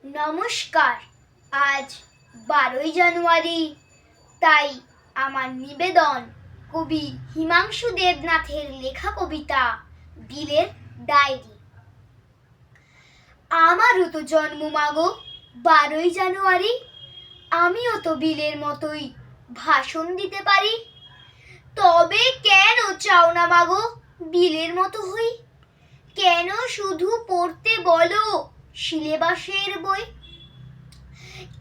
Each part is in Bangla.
নমস্কার। আজ 12ই জানুয়ারি, তাই আমার নিবেদন কবি হিমাংশু দেবনাথের লেখা কবিতা বিলের ডায়েরি। আমারও তো জন্ম মাগো 12ই জানুয়ারি, আমিও তো বিলের মতোই ভাষণ দিতে পারি। তবে কেন চাও না মাগো বিলের মতো হই? কেন শুধু পড়তে বলো সিলেবাসের বই?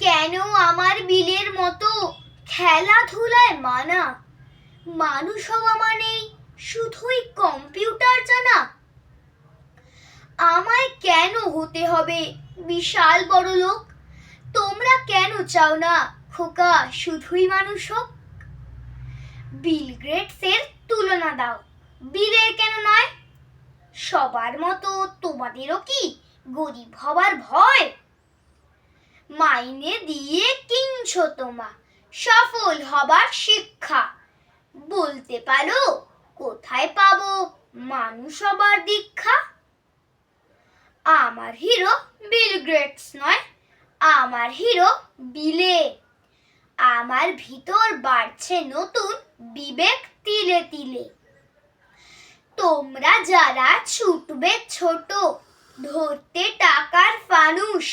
কেন আমার বিলের মতো খেলাধুলায় মানা? মানুষ হওয়া মানেই শুধুই কম্পিউটার জানা? আমায় কেন হতে হবে বিশাল বড় লোক? তোমরা কেন চাও না খোকা শুধুই মানুষ হোক? বিল গেটসের তুলনা দাও, বিলের কেন নয়? সবার মতো তোমাদেরও কি গরিব হবার ভয়? মাইনে দিয়ে কিনছো তোমা সফল হবার শিক্ষা, বলতে পারো কোথায় পাবো মানুষ হবার দীক্ষা? আমার হিরো বিল গেটস নয়, আমার হিরো বিলে। আমার ভিতর বাড়ছে নতুন বিবেক তিলে তিলে। তোমরা যারা ছুটবে ছোট ধরতে টাকার ফানুস,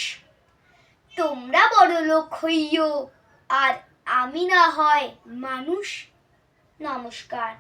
তোমরা বড়লোক হইও আর আমি না হয় মানুষ। নমস্কার।